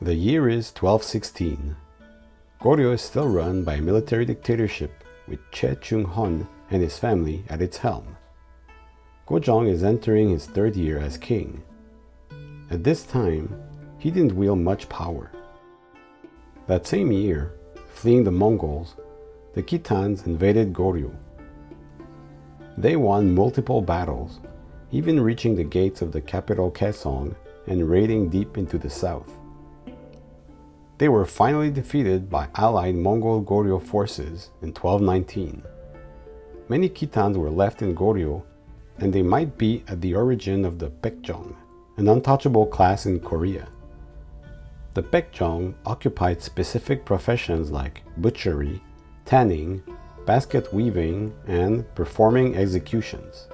The year is 1216. Goryeo is still run by a military dictatorship with Che Chung-hon and his family at its helm. Gojong is entering his third year as king. At this time, he didn't wield much power. That same year, fleeing the Mongols, the Khitans invaded Goryeo. They won multiple battles, even reaching the gates of the capital Kaesong and raiding deep into the south. They were finally defeated by allied Mongol Goryeo forces in 1219. Many Khitans were left in Goryeo, and they might be at the origin of the Baekjeong, an untouchable class in Korea. The Baekjeong occupied specific professions like butchery, tanning, basket weaving, and performing executions.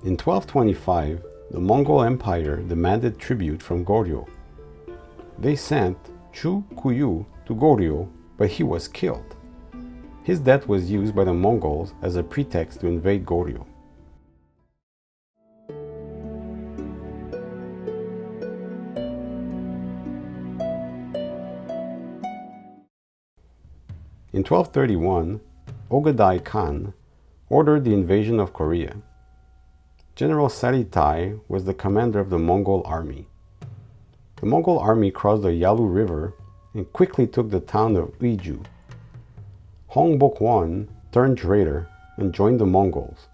In 1225, the Mongol Empire demanded tribute from Goryeo. They sent Chu Kuyu to Goryeo, but he was killed. His death was used by the Mongols as a pretext to invade Goryeo. In 1231, Ogadai Khan ordered the invasion of Korea. General Saritai was the commander of the Mongol army. The Mongol army crossed the Yalu River and quickly took the town of Uiju. Yuan turned traitor and joined the Mongols.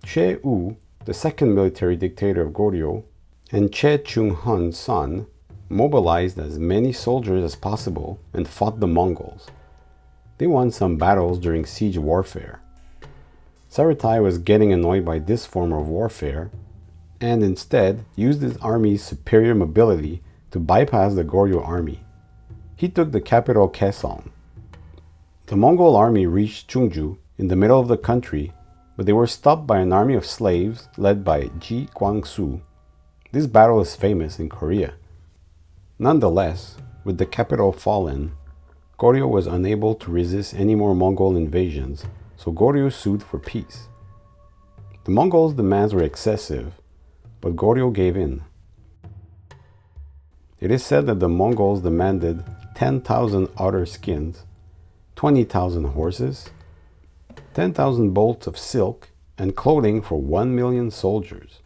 Che U, the second military dictator of Goryeo, and Che Chung-hun's son, mobilized as many soldiers as possible and fought the Mongols. They won some battles during siege warfare. Saritai was getting annoyed by this form of warfare and instead used his army's superior mobility to bypass the Goryeo army. He took the capital Kaesong. The Mongol army reached Chungju in the middle of the country, but they were stopped by an army of slaves led by Ji Kwangsu. This battle is famous in Korea. Nonetheless, with the capital fallen, Goryeo was unable to resist any more Mongol invasions, so Goryeo sued for peace. The Mongols' demands were excessive, but Goryeo gave in. It is said that the Mongols demanded 10,000 otter skins, 20,000 horses, 10,000 bolts of silk, and clothing for 1 million soldiers.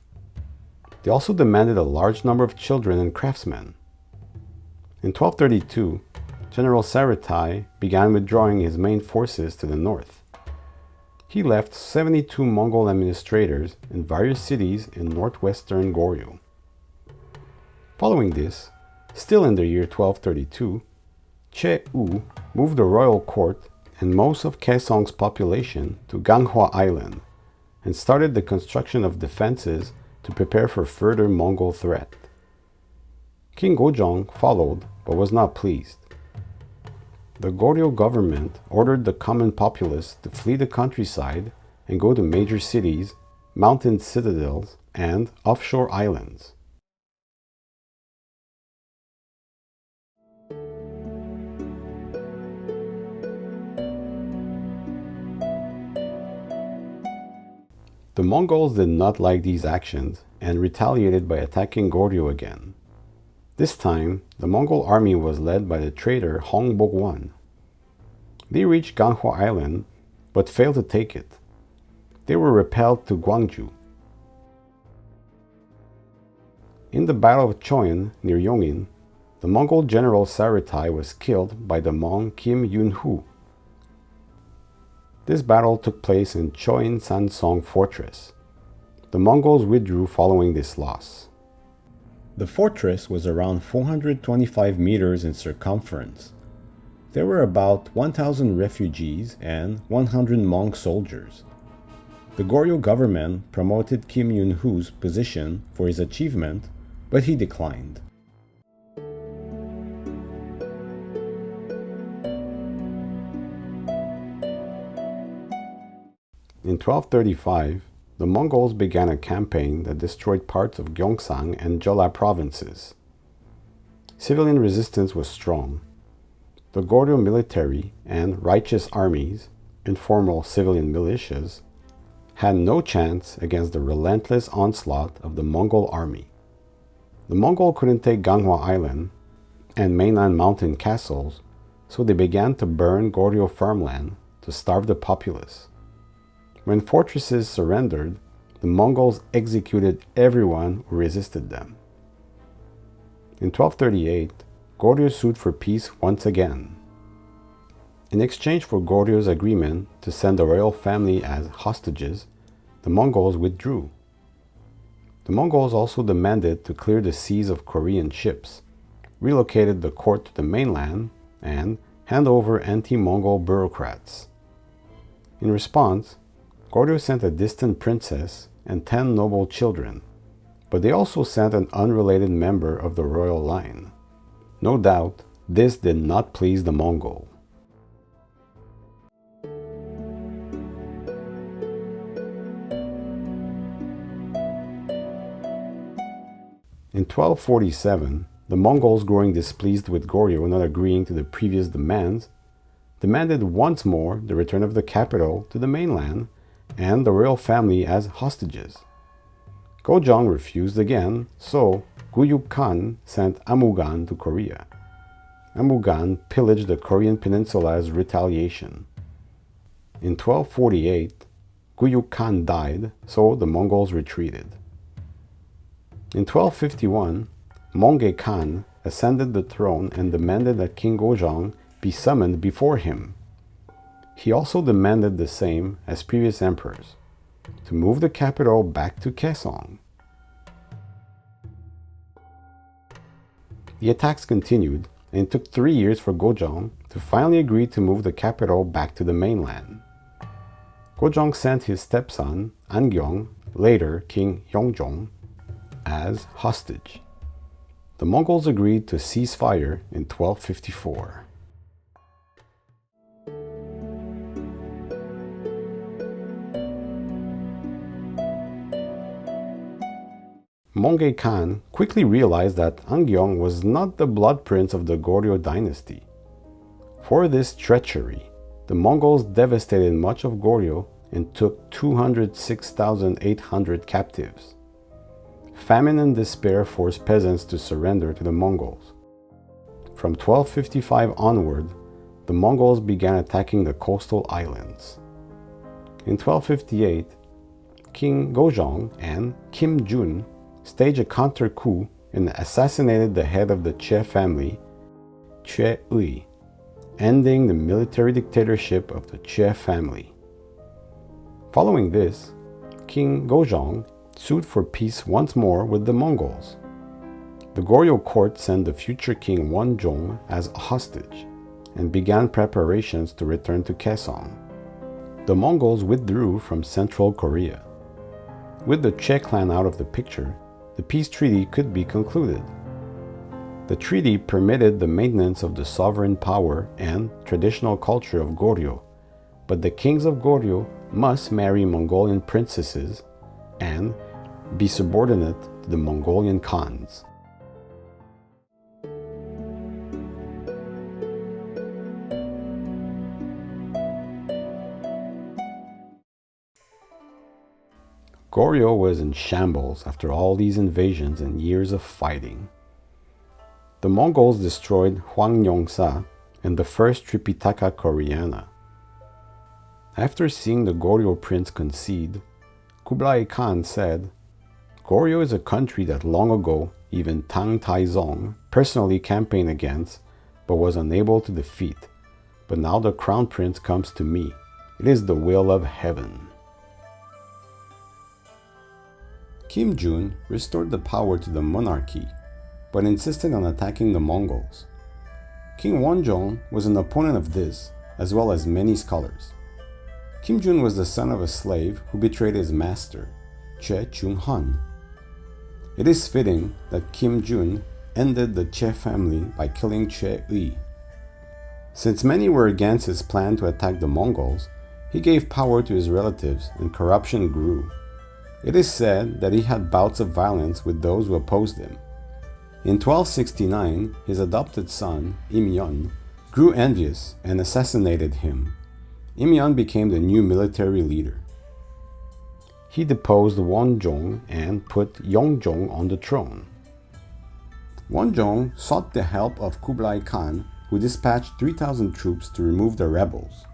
They also demanded a large number of children and craftsmen. In 1232, General Saritai began withdrawing his main forces to the north. He left 72 Mongol administrators in various cities in northwestern Goryeo. Following this, still in the year 1232, Che U moved the royal court and most of Kaesong's population to Ganghwa Island and started the construction of defenses to prepare for further Mongol threat. King Gojong followed but was not pleased. The Goryeo government ordered the common populace to flee the countryside and go to major cities, mountain citadels, and offshore islands. The Mongols did not like these actions and retaliated by attacking Goryeo again. This time, the Mongol army was led by the traitor Yuan. They reached Ganghwa Island, but failed to take it. They were repelled to Gwangju. In the Battle of Choin near Yongin, the Mongol general Saritai was killed by the Mong Kim Yun-hu. This battle took place in Cheoinsanseong Fortress. The Mongols withdrew following this loss. The fortress was around 425 meters in circumference. There were about 1,000 refugees and 100 Mong soldiers. The Goryeo government promoted Kim Yun-hu's position for his achievement, but he declined. In 1235, the Mongols began a campaign that destroyed parts of Gyeongsang and Jeolla provinces. Civilian resistance was strong. The Goryeo military and righteous armies, informal civilian militias, had no chance against the relentless onslaught of the Mongol army. The Mongol couldn't take Ganghwa Island and mainland mountain castles, so they began to burn Goryeo farmland to starve the populace. When fortresses surrendered, the Mongols executed everyone who resisted them. In 1238, Goryeo sued for peace once again. In exchange for Goryeo's agreement to send the royal family as hostages, the Mongols withdrew. The Mongols also demanded to clear the seas of Korean ships, relocated the court to the mainland, and hand over anti-Mongol bureaucrats. In response, Goryeo sent a distant princess and 10 noble children, but they also sent an unrelated member of the royal line. No doubt, this did not please the Mongol. In 1247, the Mongols, growing displeased with Goryeo not agreeing to the previous demands, demanded once more the return of the capital to the mainland and the royal family as hostages. Gojong refused again, so Guyuk Khan sent Amugan to Korea. Amugan pillaged the Korean peninsula as retaliation. In 1248, Guyuk Khan died, so the Mongols retreated. In 1251, Mongol Khan ascended the throne and demanded that King Gojong be summoned before him. He also demanded the same as previous emperors, to move the capital back to Kaesong. The attacks continued, and it took 3 years for Gojong to finally agree to move the capital back to the mainland. Gojong sent his stepson, Angyong, later King Yeongjong, as hostage. The Mongols agreed to cease fire in 1254. Mongol Khan quickly realized that Angyong was not the blood prince of the Goryeo dynasty. For this treachery, the Mongols devastated much of Goryeo and took 206,800 captives. Famine and despair forced peasants to surrender to the Mongols. From 1255 onward, the Mongols began attacking the coastal islands. In 1258, King Gojong and Kim Jun staged a counter-coup and assassinated the head of the Che family, Cheui, ending the military dictatorship of the Che family. Following this, King Gojong sued for peace once more with the Mongols. The Goryeo court sent the future king Wang Geon as a hostage and began preparations to return to Kaesong. The Mongols withdrew from central Korea. With the Che clan out of the picture, the peace treaty could be concluded. The treaty permitted the maintenance of the sovereign power and traditional culture of Goryeo, but the kings of Goryeo must marry Mongolian princesses and be subordinate to the Mongolian Khans. Goryeo was in shambles after all these invasions and years of fighting. The Mongols destroyed Hwangryongsa and the first Tripitaka Koreana. After seeing the Goryeo prince concede, Kublai Khan said, "Goryeo is a country that long ago even Tang Taizong personally campaigned against but was unable to defeat. But now the crown prince comes to me. It is the will of heaven." Kim Jun restored the power to the monarchy, but insisted on attacking the Mongols. King Wang Geon was an opponent of this, as well as many scholars. Kim Jun was the son of a slave who betrayed his master, Che Chung-han. It is fitting that Kim Jun ended the Che family by killing Che Ui. Since many were against his plan to attack the Mongols, he gave power to his relatives and corruption grew. It is said that he had bouts of violence with those who opposed him. In 1269, his adopted son, Imyeon, grew envious and assassinated him. Imyeon became the new military leader. He deposed Wang Geon and put Yeongjong on the throne. Wang Geon sought the help of Kublai Khan, who dispatched 3,000 troops to remove the rebels.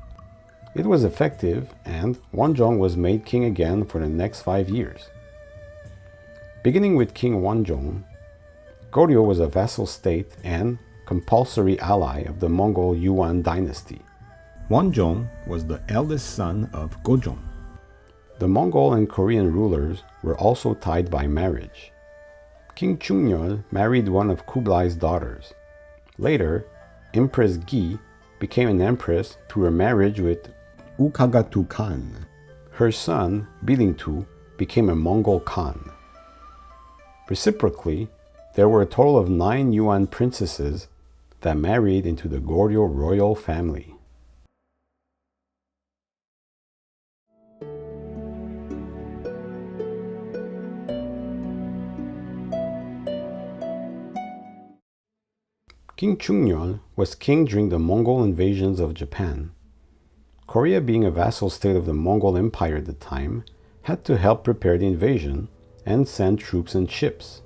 It was effective, and Wang Geon was made king again for the next 5 years. Beginning with King Wang Geon, Goryeo was a vassal state and compulsory ally of the Mongol Yuan dynasty. Wang Geon was the eldest son of Gojong. The Mongol and Korean rulers were also tied by marriage. King Chung married one of Kublai's daughters. Later, Empress Gi became an empress through her marriage with Ukagatu Khan. Her son, Bilingtu, became a Mongol Khan. Reciprocally, there were a total of 9 Yuan princesses that married into the Goryeo royal family. King Chung was king during the Mongol invasions of Japan. Korea, being a vassal state of the Mongol Empire at the time, had to help prepare the invasion and send troops and ships.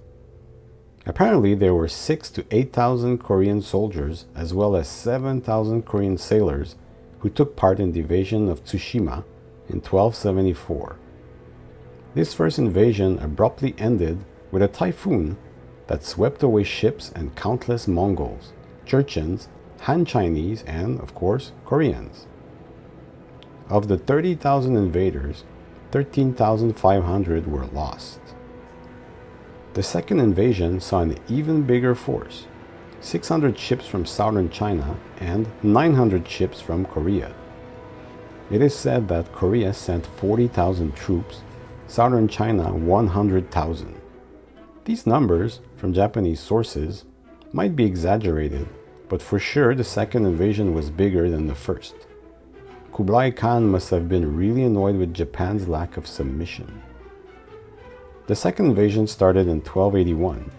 Apparently, there were 6,000 to 8,000 Korean soldiers as well as 7,000 Korean sailors who took part in the invasion of Tsushima in 1274. This first invasion abruptly ended with a typhoon that swept away ships and countless Mongols, Churchens, Han Chinese, and, of course, Koreans. Of the 30,000 invaders, 13,500 were lost. The second invasion saw an even bigger force, 600 ships from southern China and 900 ships from Korea. It is said that Korea sent 40,000 troops, southern China 100,000. These numbers, from Japanese sources, might be exaggerated, but for sure the second invasion was bigger than the first. Kublai Khan must have been really annoyed with Japan's lack of submission. The second invasion started in 1281.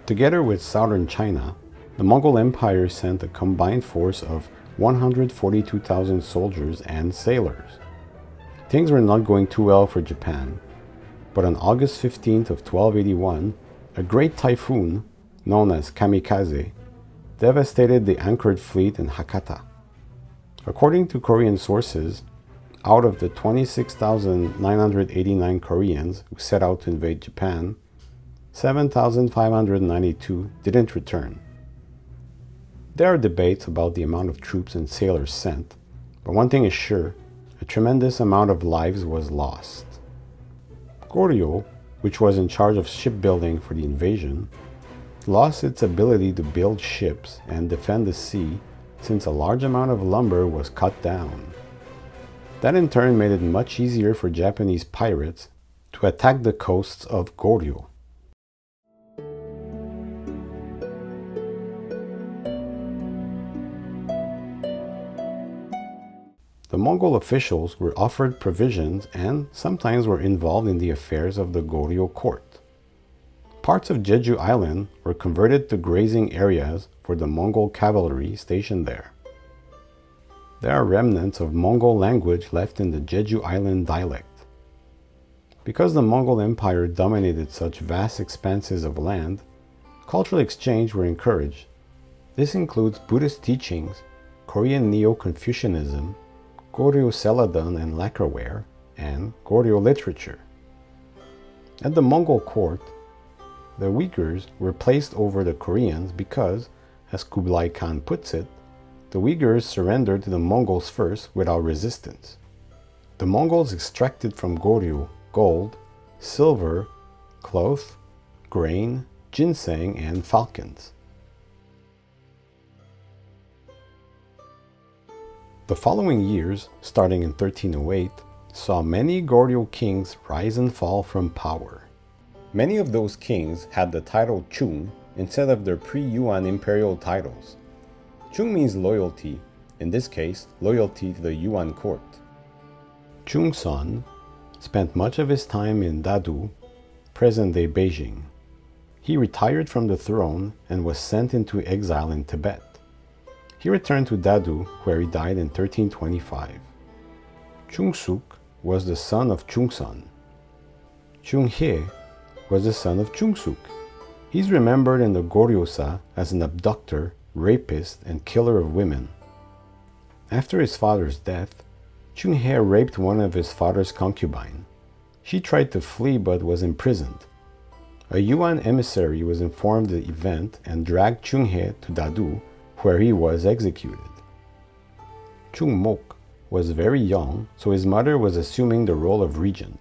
Together with southern China, the Mongol Empire sent a combined force of 142,000 soldiers and sailors. Things were not going too well for Japan, but on August 15th of 1281, a great typhoon, known as Kamikaze, devastated the anchored fleet in Hakata. According to Korean sources, out of the 26,989 Koreans who set out to invade Japan, 7,592 didn't return. There are debates about the amount of troops and sailors sent, but one thing is sure, a tremendous amount of lives was lost. Goryeo, which was in charge of shipbuilding for the invasion, lost its ability to build ships and defend the sea since a large amount of lumber was cut down. That in turn made it much easier for Japanese pirates to attack the coasts of Goryeo. The Mongol officials were offered provisions and sometimes were involved in the affairs of the Goryeo court. Parts of Jeju Island were converted to grazing areas for the Mongol cavalry stationed there. There are remnants of Mongol language left in the Jeju Island dialect. Because the Mongol Empire dominated such vast expanses of land, cultural exchange were encouraged. This includes Buddhist teachings, Korean Neo-Confucianism, Goryeo celadon and lacquerware, and Goryeo literature. At the Mongol court, the Uyghurs were placed over the Koreans because, as Kublai Khan puts it, the Uyghurs surrendered to the Mongols first without resistance. The Mongols extracted from Goryeo gold, silver, cloth, grain, ginseng, and falcons. The following years, starting in 1308, saw many Goryeo kings rise and fall from power. Many of those kings had the title Chung instead of their pre-Yuan imperial titles. Chung means loyalty, in this case, loyalty to the Yuan court. Chung's son spent much of his time in Dadu, present-day Beijing. He retired from the throne and was sent into exile in Tibet. He returned to Dadu, where he died in 1325. Chung-suk was the son of Chung-son. Chung-he was the son of Chung-suk. He's remembered in the Goryeo as an abductor, rapist, and killer of women. After his father's death, Chung raped one of his father's concubines. She tried to flee but was imprisoned. A Yuan emissary was informed of the event and dragged Chung to Dadu, where he was executed. Chung Mok was very young, so his mother was assuming the role of regent.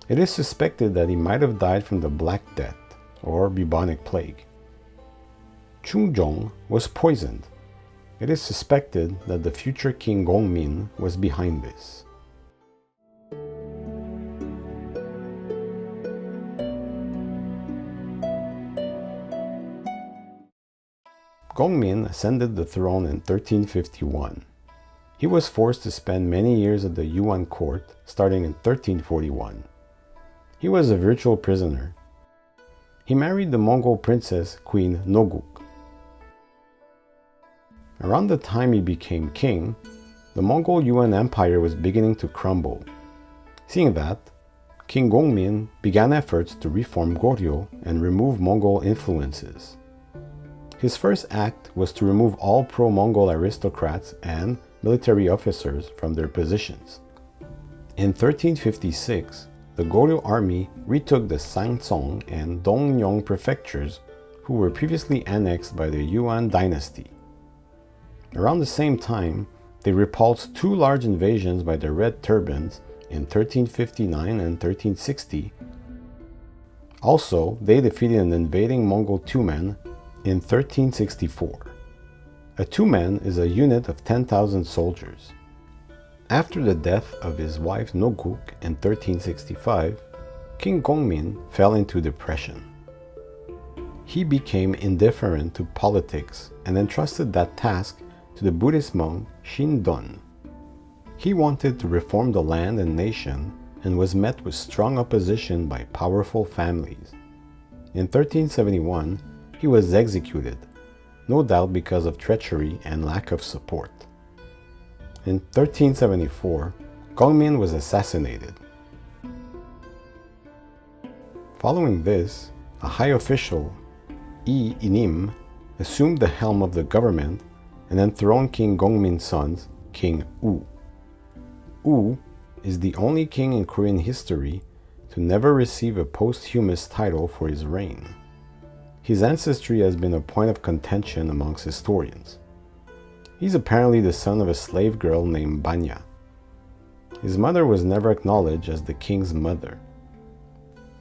It is suspected that he might have died from the Black Death, or bubonic plague. Chung Jong was poisoned. It is suspected that the future king Gongmin was behind this. Gongmin ascended the throne in 1351. He was forced to spend many years at the Yuan court, starting in 1341. He was a virtual prisoner. He married the Mongol princess Queen Noguk. Around the time he became king, the Mongol Yuan Empire was beginning to crumble. Seeing that, King Gongmin began efforts to reform Goryeo and remove Mongol influences. His first act was to remove all pro-Mongol aristocrats and military officers from their positions. In 1356, the Goryeo army retook the Sangsong and Dongyong prefectures, who were previously annexed by the Yuan Dynasty. Around the same time, they repulsed two large invasions by the Red Turbans in 1359 and 1360. Also, they defeated an invading Mongol Tumen in 1364. A Tumen is a unit of 10,000 soldiers. After the death of his wife Noguk in 1365, King Gongmin fell into depression. He became indifferent to politics and entrusted that task to the Buddhist monk Shindon. He wanted to reform the land and nation and was met with strong opposition by powerful families. In 1371, he was executed, no doubt because of treachery and lack of support. In 1374, Gongmin was assassinated. Following this, a high official, Yi Inim, assumed the helm of the government and enthroned King Gongmin's son, King Wu. Wu is the only king in Korean history to never receive a posthumous title for his reign. His ancestry has been a point of contention amongst historians. He's apparently the son of a slave girl named Banya. His mother was never acknowledged as the king's mother.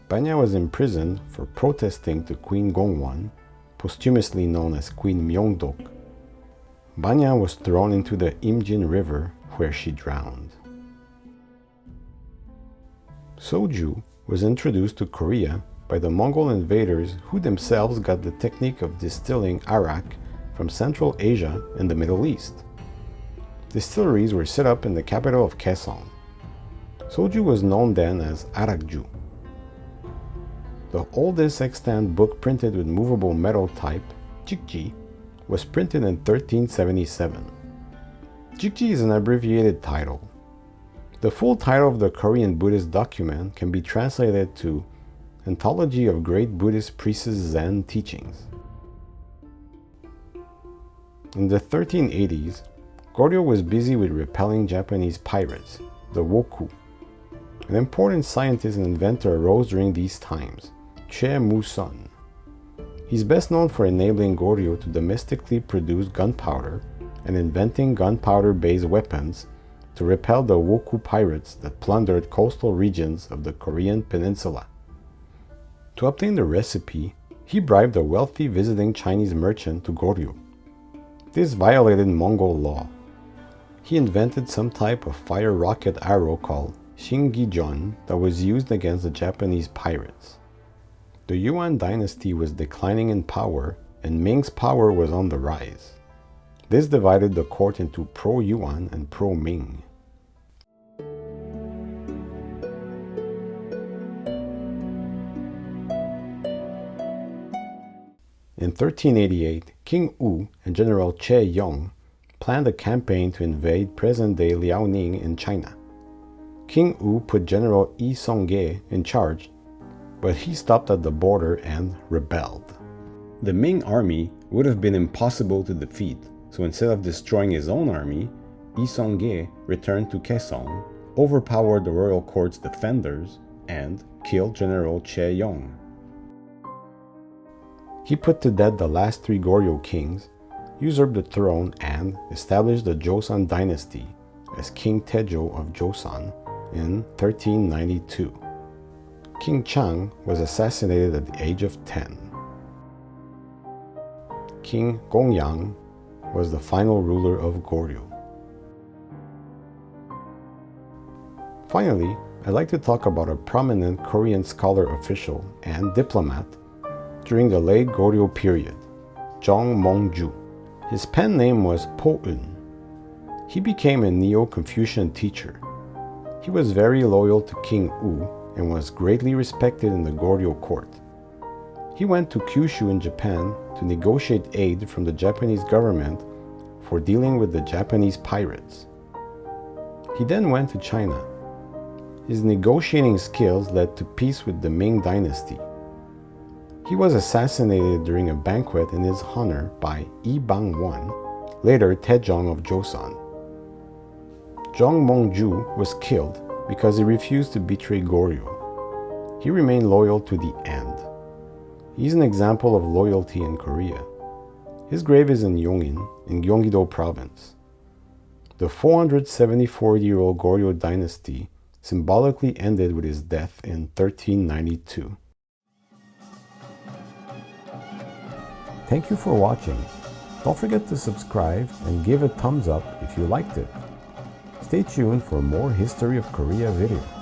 Banya was imprisoned for protesting to Queen Gongwan, posthumously known as Queen Myeongdok. Banya was thrown into the Imjin River, where she drowned. Soju was introduced to Korea by the Mongol invaders, who themselves got the technique of distilling arak from Central Asia and the Middle East. Distilleries were set up in the capital of Kaesong. Soju was known then as arakju. The oldest extant book printed with movable metal type, Jikji, was printed in 1377. Jikji is an abbreviated title. The full title of the Korean Buddhist document can be translated to Anthology of Great Buddhist Priests' Zen Teachings. In the 1380s, Goryeo was busy with repelling Japanese pirates, the Woku. An important scientist and inventor arose during these times, Che Mu-sun. He's best known for enabling Goryeo to domestically produce gunpowder and inventing gunpowder-based weapons to repel the Woku pirates that plundered coastal regions of the Korean peninsula. To obtain the recipe, he bribed a wealthy visiting Chinese merchant to Goryeo. This violated Mongol law. He invented some type of fire rocket arrow called Shingijeon that was used against the Japanese pirates. The Yuan dynasty was declining in power, and Ming's power was on the rise. This divided the court into pro-Yuan and pro-Ming. In 1388, King Wu and General Che Yong planned a campaign to invade present-day Liaoning in China. King Wu put General Yi Song-ge in charge, but he stopped at the border and rebelled. The Ming army would have been impossible to defeat, so instead of destroying his own army, Yi Song-ge returned to Kaesong, overpowered the royal court's defenders, and killed General Cheoinsanseong. He put to death the last 3 Goryeo kings, usurped the throne, and established the Joseon Dynasty as King Taejo of Joseon in 1392. King Chung was assassinated at the age of 10. King Gongmin was the final ruler of Goryeo. Finally, I'd like to talk about a prominent Korean scholar official and diplomat during the late Goryeo period, Jung Mong-ju. His pen name was Po-eun. He became a Neo-Confucian teacher. He was very loyal to King Wu and was greatly respected in the Goryeo court. He went to Kyushu in Japan to negotiate aid from the Japanese government for dealing with the Japanese pirates. He then went to China. His negotiating skills led to peace with the Ming Dynasty. He was assassinated during a banquet in his honor by Yi Bang-won, later Taejong of Joseon. Jung Mong-ju was killed because he refused to betray Goryeo. He remained loyal to the end. He's an example of loyalty in Korea. His grave is in Yongin, in Gyeonggi-do Province. The 474-year-old Goryeo dynasty symbolically ended with his death in 1392. Thank you for watching. Don't forget to subscribe and give a thumbs up if you liked it. Stay tuned for more History of Korea videos.